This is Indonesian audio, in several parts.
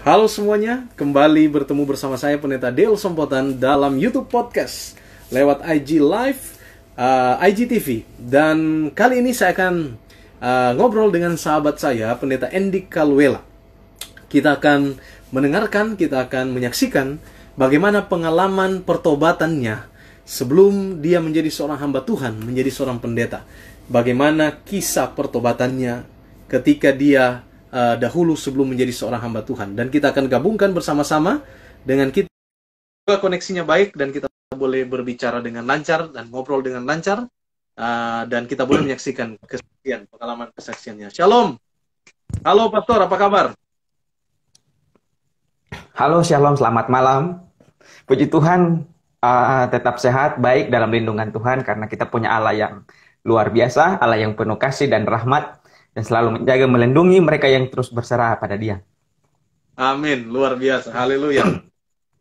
Halo semuanya, kembali bertemu bersama saya Pendeta Dale Sompotan dalam YouTube Podcast lewat IG Live, IGTV. Dan kali ini saya akan ngobrol dengan sahabat saya, Pendeta Andy Kalwela. Kita akan mendengarkan, kita akan menyaksikan bagaimana pengalaman pertobatannya sebelum dia menjadi seorang hamba Tuhan, menjadi seorang pendeta. Bagaimana kisah pertobatannya ketika dia dahulu sebelum menjadi seorang hamba Tuhan. Dan kita akan gabungkan bersama-sama dengan kita. Koneksinya baik dan kita boleh berbicara dengan lancar dan ngobrol dengan lancar. Dan kita boleh menyaksikan kesaksian, pengalaman kesaksiannya. Shalom. Halo Pastor, apa kabar? Halo, shalom, selamat malam. Puji Tuhan, tetap sehat, baik dalam lindungan Tuhan, karena kita punya Allah yang luar biasa, Allah yang penuh kasih dan rahmat, dan selalu menjaga, melindungi mereka yang terus berserah pada Dia. Amin, luar biasa, haleluya.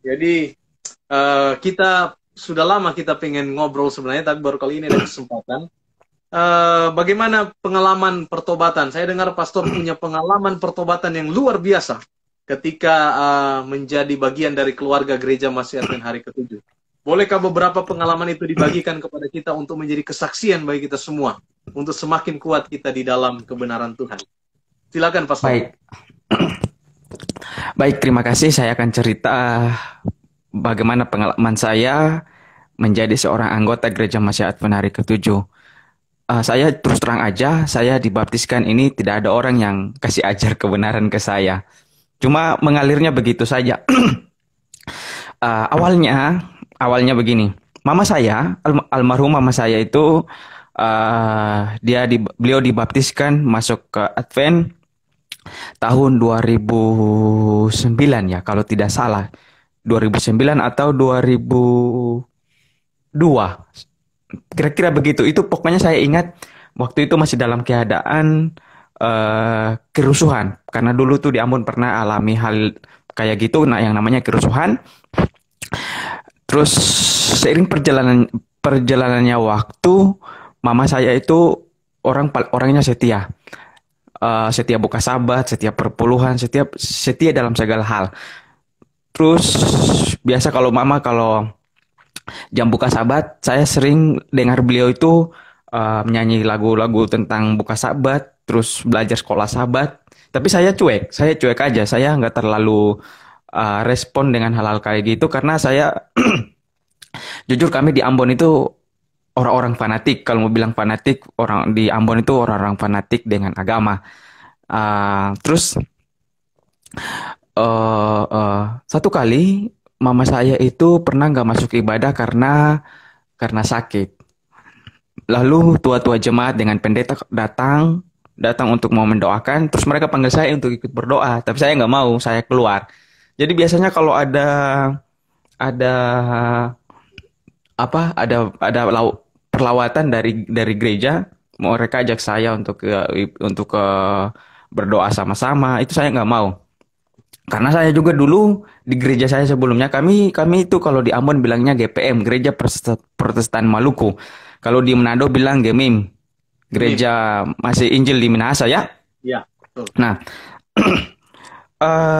Jadi, kita sudah lama kita pengen ngobrol sebenarnya, tapi baru kali ini ada kesempatan. Bagaimana pengalaman pertobatan? Saya dengar Pastor punya pengalaman pertobatan yang luar biasa ketika menjadi bagian dari keluarga Gereja Masih Advent Hari ke-7. Bolehkah beberapa pengalaman itu dibagikan kepada kita untuk menjadi kesaksian bagi kita semua, untuk semakin kuat kita di dalam kebenaran Tuhan? Silakan, Pastor. Baik. Baik, terima kasih. Saya akan cerita bagaimana pengalaman saya menjadi seorang anggota Gereja Masih Advent Hari ke-7. Saya terus terang aja, saya dibaptiskan ini tidak ada orang yang kasih ajar kebenaran ke saya. Cuma mengalirnya begitu saja. Awalnya begini. Mama saya, almarhum mama saya itu, beliau dibaptiskan masuk ke Advent tahun 2009 ya, kalau tidak salah. 2009 atau 2002. Kira-kira begitu. Itu pokoknya saya ingat waktu itu masih dalam keadaan kerusuhan. Karena dulu tuh di Ambon pernah alami hal kayak gitu, yang namanya kerusuhan. Terus seiring perjalanannya waktu, mama saya itu orangnya setia. Setia buka sabat, setia perpuluhan, setia dalam segala hal. Terus biasa kalau jam buka sabat, saya sering dengar beliau itu menyanyi lagu-lagu tentang buka sabat, terus belajar sekolah sabat. Tapi saya cuek aja. Saya nggak terlalu respon dengan hal-hal kayak gitu, karena saya jujur, kami di Ambon itu orang-orang fanatik. Kalau mau bilang fanatik, orang di Ambon itu orang-orang fanatik dengan agama. Terus satu kali mama saya itu pernah nggak masuk ibadah karena sakit. Lalu tua-tua jemaat dengan pendeta datang untuk mau mendoakan. Terus mereka panggil saya untuk ikut berdoa, tapi saya nggak mau, saya keluar. Jadi biasanya kalau ada perlawatan dari gereja, mereka ajak saya untuk ke berdoa sama-sama. Itu saya nggak mau, karena saya juga dulu di gereja saya sebelumnya, kami itu kalau di Ambon bilangnya GPM, Gereja Protestan Maluku. Kalau di Manado bilang GMIM, Gereja Masih Injil di Minahasa ya. Ya, betul. Nah,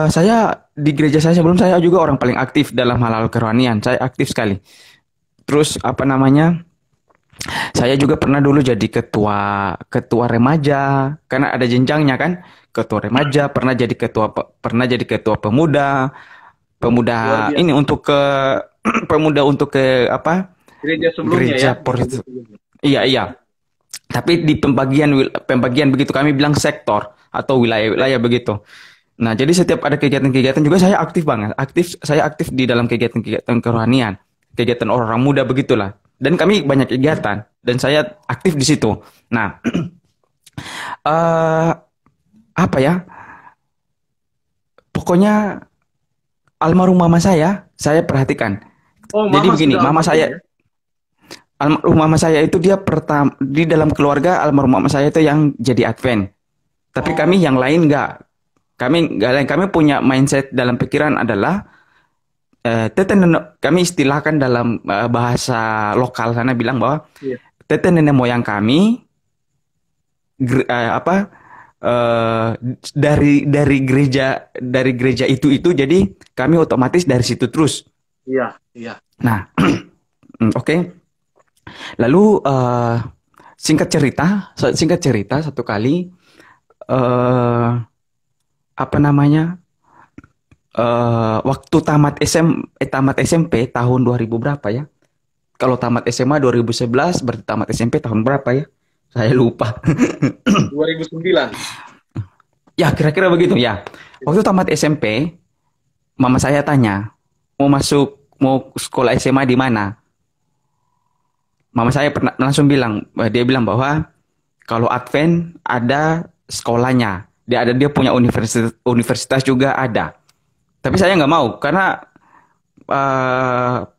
saya di gereja saya sebelum, saya juga orang paling aktif dalam hal-hal kerohanian. Saya aktif sekali. Terus saya juga pernah dulu jadi ketua remaja, karena ada jenjangnya kan. Ketua remaja, pernah jadi ketua pemuda ini untuk ke pemuda untuk ke apa? Gereja sebelumnya Gereja ya. Iya. Tapi di pembagian begitu, kami bilang sektor atau wilayah-wilayah begitu. Nah, jadi setiap ada kegiatan-kegiatan juga saya aktif banget. Saya aktif di dalam kegiatan-kegiatan kerohanian, kegiatan orang muda begitulah. Dan kami banyak kegiatan dan saya aktif di situ. Nah, apa ya? Pokoknya almarhum mama saya perhatikan. Jadi begini, almarhum mama saya itu dia pertama di dalam keluarga, almarhum mama saya itu yang jadi Advent. Tapi kami yang lain enggak. Kami punya mindset dalam pikiran adalah kami istilahkan dalam bahasa lokal sana bilang bahwa tete nenek moyang kami eh, dari gereja itu jadi kami otomatis dari situ terus. Iya, iya. Nah, oke. Lalu singkat cerita satu kali apa namanya? Waktu tamat SMP tahun 2000 berapa ya? Kalau tamat SMA 2011 berarti tamat SMP tahun berapa ya? Saya lupa. 2009. Ya, kira-kira begitu ya. Waktu tamat SMP, mama saya tanya, mau sekolah SMA di mana? Mama saya dia bilang bahwa kalau Advent ada sekolahnya. Dia punya universitas juga ada. Tapi saya nggak mau karena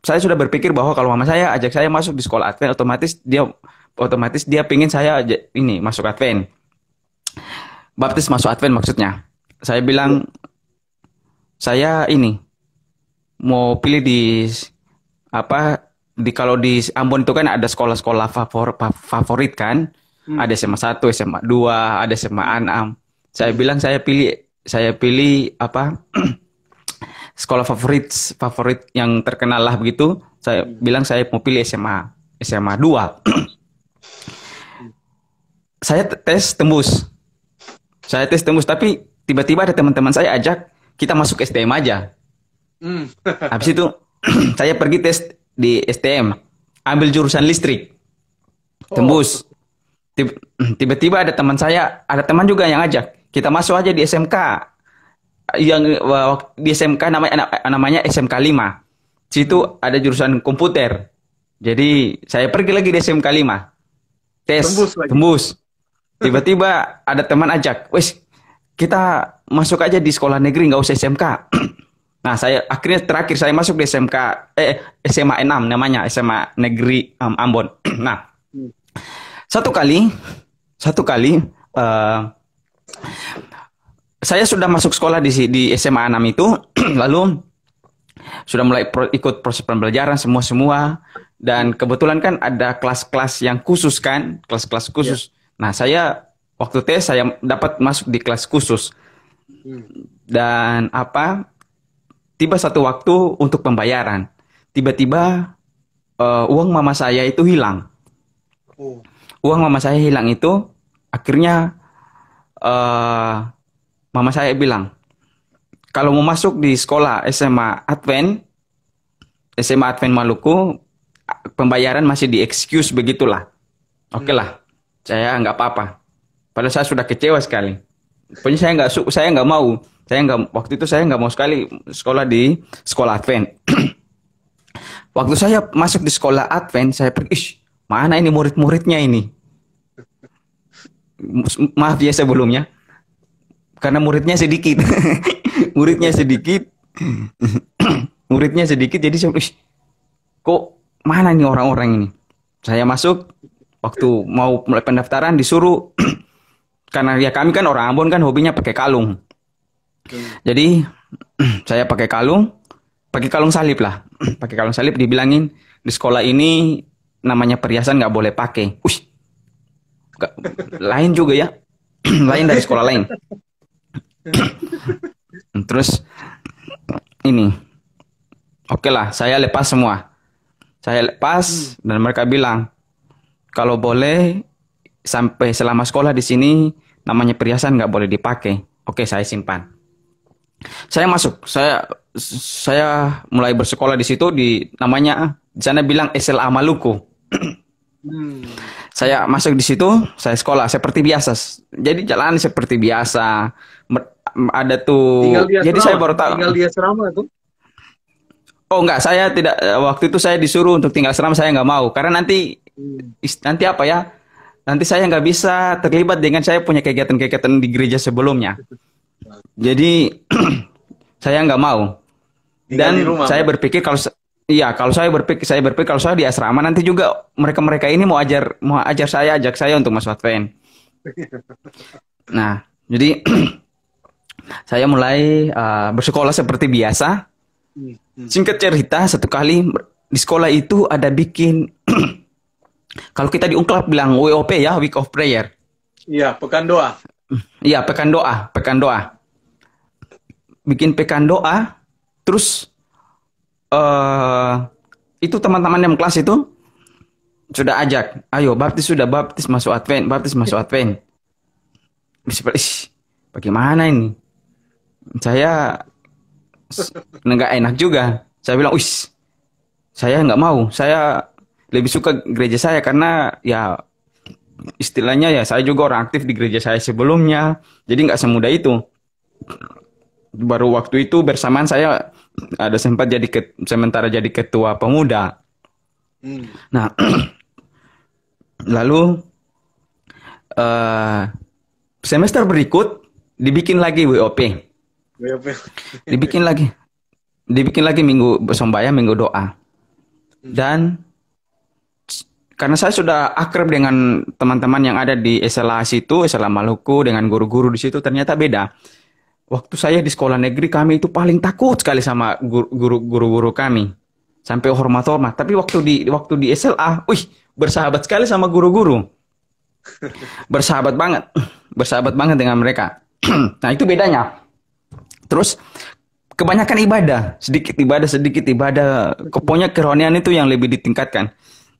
saya sudah berpikir bahwa kalau mama saya ajak saya masuk di sekolah Advent, otomatis dia pingin saya ini masuk Advent, baptis masuk Advent maksudnya. Saya bilang saya ini mau pilih di apa kalau di Ambon itu kan ada sekolah-sekolah favorit kan, ada SMA 1, SMA 2, ada SMA 6. Saya bilang saya pilih apa sekolah favorit yang terkenal lah begitu. Saya bilang saya mau pilih SMA 2. Saya tes tembus. Tapi tiba-tiba ada teman-teman saya ajak kita masuk STM aja. Habis itu saya pergi tes di STM, ambil jurusan listrik. Tembus. Tiba-tiba ada teman juga yang ajak. Kita masuk aja di SMK. Yang di SMK namanya SMK 5. Situ ada jurusan komputer. Jadi saya pergi lagi di SMK 5. Tes, tembus. Tiba-tiba ada teman ajak, "Wes, kita masuk aja di sekolah negeri, nggak usah SMK." Nah, terakhir saya masuk di SMA 6 namanya, SMA Negeri Ambon. Nah, satu kali saya sudah masuk sekolah di SMA 6 itu, lalu sudah mulai ikut proses pembelajaran semua, dan kebetulan kan ada kelas-kelas yang khusus kan, kelas-kelas khusus. Nah, saya waktu tes saya dapat masuk di kelas khusus. Dan tiba satu waktu untuk pembayaran. Tiba-tiba uang mama saya itu hilang. Uang mama saya hilang itu akhirnya mama saya bilang, kalau mau masuk di sekolah SMA Advent Maluku, pembayaran masih di-excuse begitulah. Oke lah, saya nggak apa-apa. Padahal saya sudah kecewa sekali. Pokoknya saya nggak mau. Waktu itu saya nggak mau sekali sekolah di sekolah Advent. Waktu saya masuk di sekolah Advent, saya pergi, mana ini murid-muridnya ini? Maaf ya sebelumnya. Karena muridnya sedikit. Muridnya sedikit, jadi saya kok mana nih orang-orang ini? Saya masuk, waktu mau mulai pendaftaran disuruh, karena ya kami kan orang Ambon kan hobinya pakai kalung. Jadi saya pakai kalung salip lah. Pakai kalung salip, dibilangin di sekolah ini namanya perhiasan nggak boleh pakai. Lain juga ya. Lain dari sekolah lain. Terus ini, oke lah, saya lepas semua. Dan mereka bilang kalau boleh sampai selama sekolah di sini namanya perhiasan nggak boleh dipakai. Oke, saya simpan. Saya masuk. Saya mulai bersekolah di situ di sana bilang SLA Maluku. Saya masuk di situ, saya sekolah seperti biasa. Jadi jalan seperti biasa. Ada tuh. Jadi saya baru tahu. Tinggal di asrama tuh? Oh enggak, saya tidak. Waktu itu saya disuruh untuk tinggal asrama, saya nggak mau. Karena nanti apa ya? Nanti saya nggak bisa terlibat dengan saya punya kegiatan-kegiatan di gereja sebelumnya. Jadi saya nggak mau. Dan saya berpikir kalau saya di asrama nanti juga mereka ini mau ajak saya untuk masuk Advent. Nah, jadi saya mulai bersekolah seperti biasa. Singkat cerita, satu kali di sekolah itu ada bikin kalau kita di Ungklap bilang WOP ya, Week of Prayer. Iya, pekan doa. Iya, pekan doa. Bikin pekan doa, terus eh itu teman-teman yang kelas itu sudah ajak, ayo baptis sudah baptis masuk Advent, baptis masuk Advent. Ih, bagaimana ini? Saya nggak enak juga. Saya bilang, wis, saya nggak mau. Saya lebih suka gereja saya karena ya istilahnya ya saya juga orang aktif di gereja saya sebelumnya. Jadi nggak semudah itu. Baru waktu itu bersamaan saya ada sempat jadi sementara jadi ketua pemuda. Hmm. Nah, lalu semester berikut dibikin lagi WOP. Dibikin lagi. Dibikin lagi minggu sembahyang, minggu doa. Dan karena saya sudah akrab dengan teman-teman yang ada di SLA situ, SLA Maluku, dengan guru-guru di situ, ternyata beda. Waktu saya di sekolah negeri, kami itu paling takut sekali sama guru-guru kami. Sampai hormat-hormat. Tapi waktu di SLA, bersahabat sekali sama guru-guru. Bersahabat banget. Bersahabat banget dengan mereka. Nah, itu bedanya. Terus kebanyakan ibadah, sedikit ibadah. Pokoknya kerohanian itu yang lebih ditingkatkan.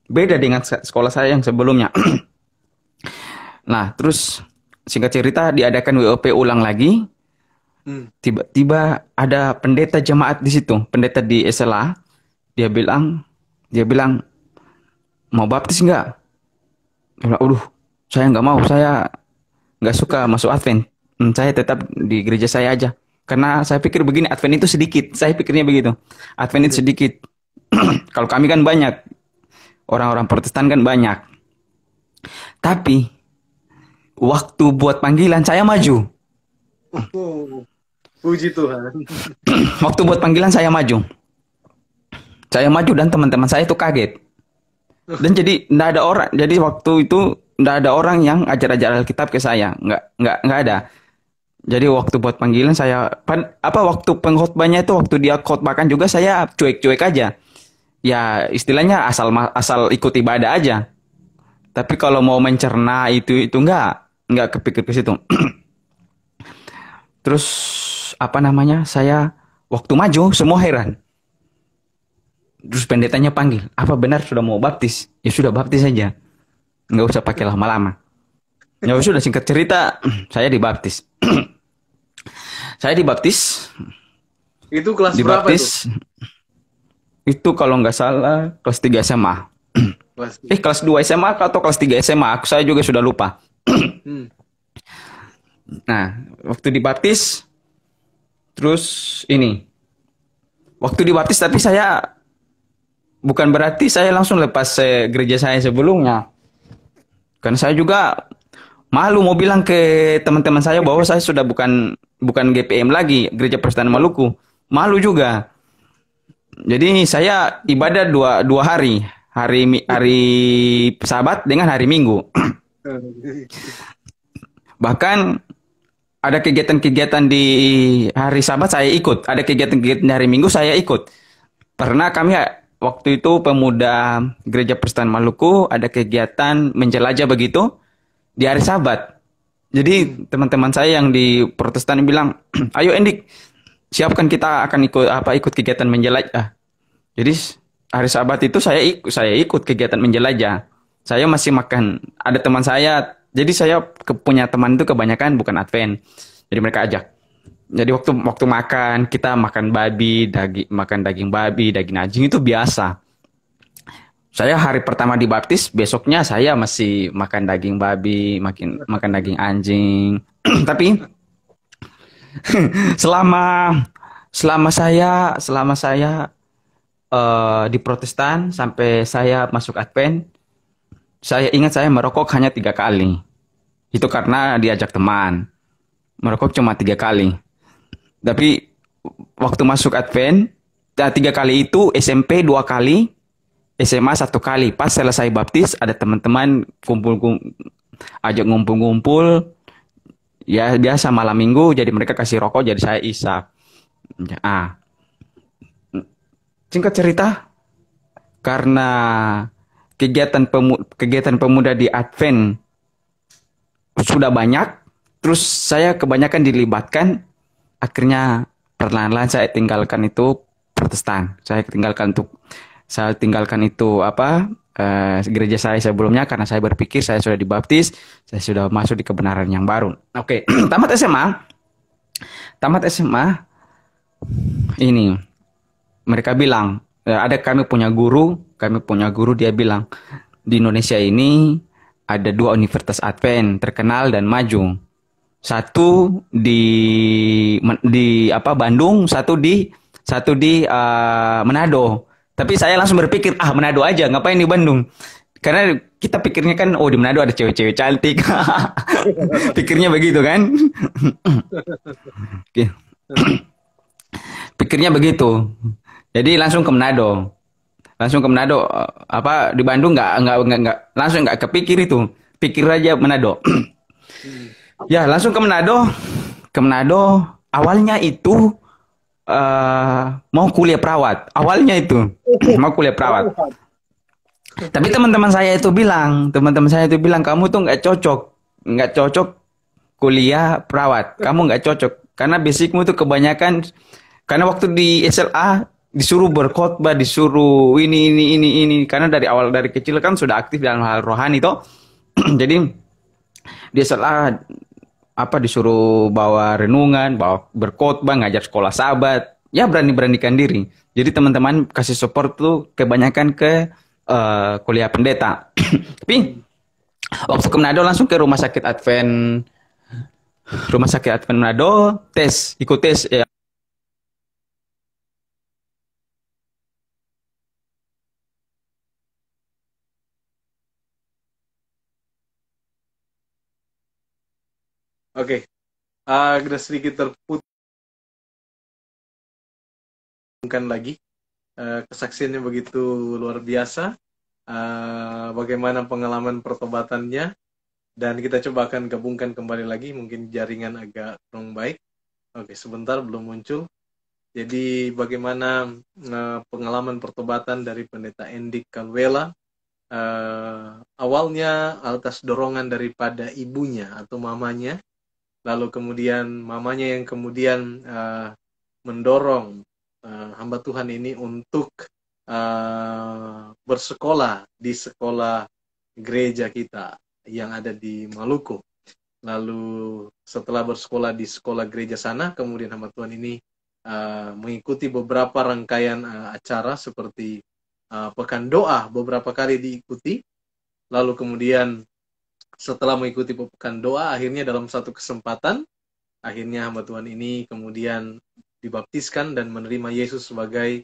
Beda dengan sekolah saya yang sebelumnya. Nah, terus singkat cerita diadakan WOP ulang lagi. Tiba-tiba ada pendeta jemaat di situ, pendeta di SLA. Dia bilang, mau baptis nggak? Dia bilang, saya nggak mau, saya nggak suka masuk Advent. Saya tetap di gereja saya aja. Karena saya pikir begini, Advent itu sedikit. Saya pikirnya begitu. Advent itu sedikit. Kalau kami kan banyak. Orang-orang Protestan kan banyak. Tapi, waktu buat panggilan saya maju. Puji Tuhan. Waktu buat panggilan saya maju. Saya maju dan teman-teman saya itu kaget. Dan jadi enggak ada orang. Jadi waktu itu enggak ada orang yang ajar-ajar Alkitab ke saya. Enggak ada. Jadi waktu buat panggilan saya waktu pengkhotbahnya itu waktu dia khotbahkan juga saya cuek-cuek aja. Ya istilahnya asal ikut ibadah aja. Tapi kalau mau mencerna itu enggak kepikir ke situ. Terus saya waktu maju semua heran. Terus pendetanya panggil, apa benar sudah mau baptis? Ya sudah baptis saja. Nggak usah pakai lama-lama. Ya sudah singkat cerita, saya dibaptis. Saya dibaptis. Itu kelas berapa itu? Itu kalau nggak salah kelas 3 SMA. Kelas 2 SMA atau kelas 3 SMA? Saya juga sudah lupa. Nah, waktu dibaptis, terus waktu dibaptis tapi saya bukan berarti saya langsung lepas gereja saya sebelumnya. Karena saya juga malu mau bilang ke teman-teman saya bahwa saya sudah bukan GPM lagi, Gereja Protestan Maluku. Malu juga. Jadi saya ibadah dua hari. Hari Sabat dengan hari Minggu. Bahkan ada kegiatan-kegiatan di hari Sabat saya ikut. Ada kegiatan-kegiatan di hari Minggu saya ikut. Karena kami waktu itu pemuda Gereja Protestan Maluku ada kegiatan menjelajah begitu di hari Sabat. Jadi teman-teman saya yang di Protestan bilang, ayo Endik, siapkan kita akan ikut kegiatan menjelajah. Jadi hari Sabat itu saya ikut kegiatan menjelajah. Saya masih makan. Ada teman saya. Jadi saya punya teman itu kebanyakan bukan Advent. Jadi mereka ajak. Jadi waktu makan kita makan makan daging babi, daging anjing itu biasa. Saya hari pertama dibaptis, besoknya saya masih makan daging babi, makan daging anjing. Tapi selama saya di Protestan sampai saya masuk Advent, saya ingat saya merokok hanya 3 kali. Itu karena diajak teman. Merokok cuma 3 kali. Tapi waktu masuk Advent, 3 kali itu SMP 2 kali, SMA 1 kali. Pas selesai baptis, ada teman-teman ajak ngumpul-ngumpul. Ya biasa malam minggu, jadi mereka kasih rokok, jadi saya isap. Singkat cerita, karena kegiatan pemuda di Advent sudah banyak, terus saya kebanyakan dilibatkan, akhirnya perlahan-lahan saya tinggalkan itu Protestan. Saya tinggalkan itu apa, gereja saya sebelumnya, karena saya berpikir saya sudah dibaptis, saya sudah masuk di kebenaran yang baru. Oke, tamat SMA ini mereka bilang, kami punya guru, dia bilang di Indonesia ini ada dua universitas Advent terkenal dan maju. Satu di apa, Bandung, satu di Manado. Tapi saya langsung berpikir, Manado aja, ngapain di Bandung? Karena kita pikirnya kan, oh di Manado ada cewek-cewek cantik. Pikirnya begitu kan? Oke. Pikirnya begitu. Jadi langsung ke Manado. Apa di Bandung nggak langsung nggak kepikir itu. Pikir aja Manado. Ya, langsung ke Manado. Ke Manado awalnya itu mau kuliah perawat. Awalnya itu mau kuliah perawat. Tapi teman-teman saya itu bilang kamu tuh nggak cocok kuliah perawat. Kamu nggak cocok karena basicmu tuh kebanyakan, karena waktu di SLA disuruh berkhotbah, disuruh ini karena dari kecil kan sudah aktif dalam hal rohani toh. Jadi di SLA apa disuruh bawa renungan, bawa berkhotbah, ngajar sekolah sahabat, ya beranikan diri. Jadi teman-teman kasih support tuh kebanyakan ke kuliah pendeta. Tapi waktu ke Manado langsung ke rumah sakit Advent Manado, ikut tes ya. Oke, agak sedikit terputuskan lagi. Kesaksiannya begitu luar biasa. Bagaimana pengalaman pertobatannya, dan kita coba akan gabungkan kembali lagi. Mungkin jaringan agak kurang baik. Oke, sebentar belum muncul. Jadi bagaimana pengalaman pertobatan dari Pendeta Endik Kalwela, awalnya atas dorongan daripada ibunya atau mamanya, lalu kemudian mamanya yang kemudian mendorong hamba Tuhan ini untuk bersekolah di sekolah gereja kita yang ada di Maluku. Lalu setelah bersekolah di sekolah gereja sana, kemudian hamba Tuhan ini mengikuti beberapa rangkaian acara seperti pekan doa, beberapa kali diikuti. Lalu kemudian setelah mengikuti pekan doa, akhirnya dalam satu kesempatan, akhirnya hamba Tuhan ini kemudian dibaptiskan dan menerima Yesus sebagai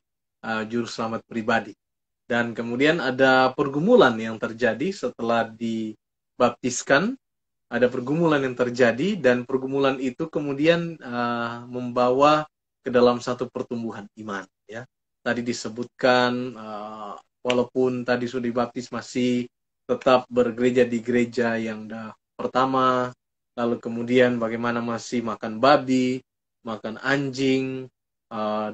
juru selamat pribadi. Dan kemudian ada pergumulan yang terjadi setelah dibaptiskan, ada pergumulan yang terjadi, dan pergumulan itu kemudian membawa ke dalam satu pertumbuhan iman. Ya, tadi disebutkan walaupun tadi sudah dibaptis masih tetap bergereja di gereja yang pertama, lalu kemudian bagaimana masih makan babi, makan anjing,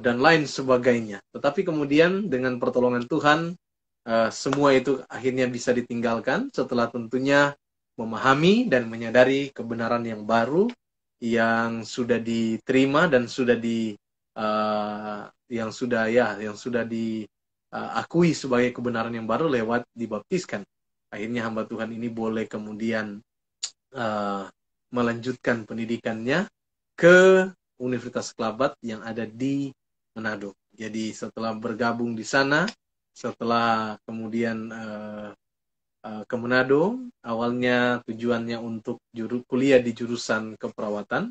dan lain sebagainya. Tetapi kemudian dengan pertolongan Tuhan, semua itu akhirnya bisa ditinggalkan setelah tentunya memahami dan menyadari kebenaran yang baru yang sudah diterima dan yang sudah diakui sebagai kebenaran yang baru lewat dibaptiskan. Akhirnya hamba Tuhan ini boleh kemudian melanjutkan pendidikannya ke Universitas Kelabat yang ada di Manado. Jadi setelah bergabung di sana, setelah kemudian ke Manado, awalnya tujuannya untuk kuliah di jurusan keperawatan,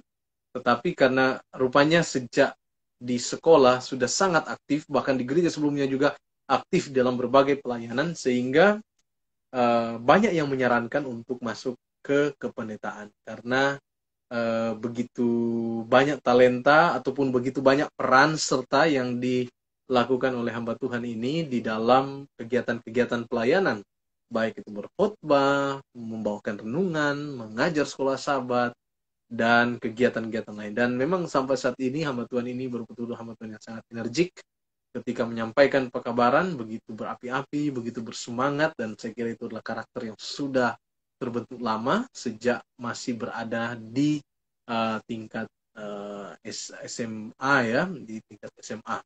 tetapi karena rupanya sejak di sekolah sudah sangat aktif, bahkan di gereja sebelumnya juga aktif dalam berbagai pelayanan, sehingga banyak yang menyarankan untuk masuk ke kependetaan karena begitu banyak talenta ataupun begitu banyak peran serta yang dilakukan oleh hamba Tuhan ini di dalam kegiatan-kegiatan pelayanan, baik itu berkhotbah, membawakan renungan, mengajar sekolah sahabat, dan kegiatan-kegiatan lain. Dan memang sampai saat ini hamba Tuhan ini betul-betul hamba Tuhan yang sangat energik ketika menyampaikan pekabaran, begitu berapi-api, begitu bersemangat, dan saya kira itu adalah karakter yang sudah terbentuk lama sejak masih berada di tingkat SMA ya, di tingkat SMA.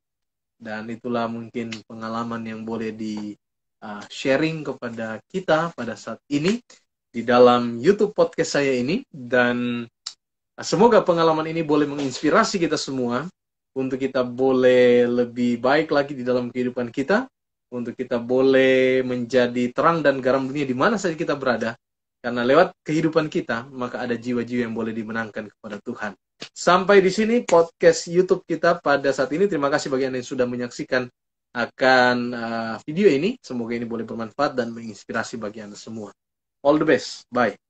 Dan itulah mungkin pengalaman yang boleh di sharing kepada kita pada saat ini di dalam YouTube podcast saya ini. Dan semoga pengalaman ini boleh menginspirasi kita semua untuk kita boleh lebih baik lagi di dalam kehidupan kita, untuk kita boleh menjadi terang dan garam dunia di mana saja kita berada. Karena lewat kehidupan kita, maka ada jiwa-jiwa yang boleh dimenangkan kepada Tuhan. Sampai di sini podcast YouTube kita pada saat ini. Terima kasih bagi Anda yang sudah menyaksikan akan video ini. Semoga ini boleh bermanfaat dan menginspirasi bagi Anda semua. All the best. Bye.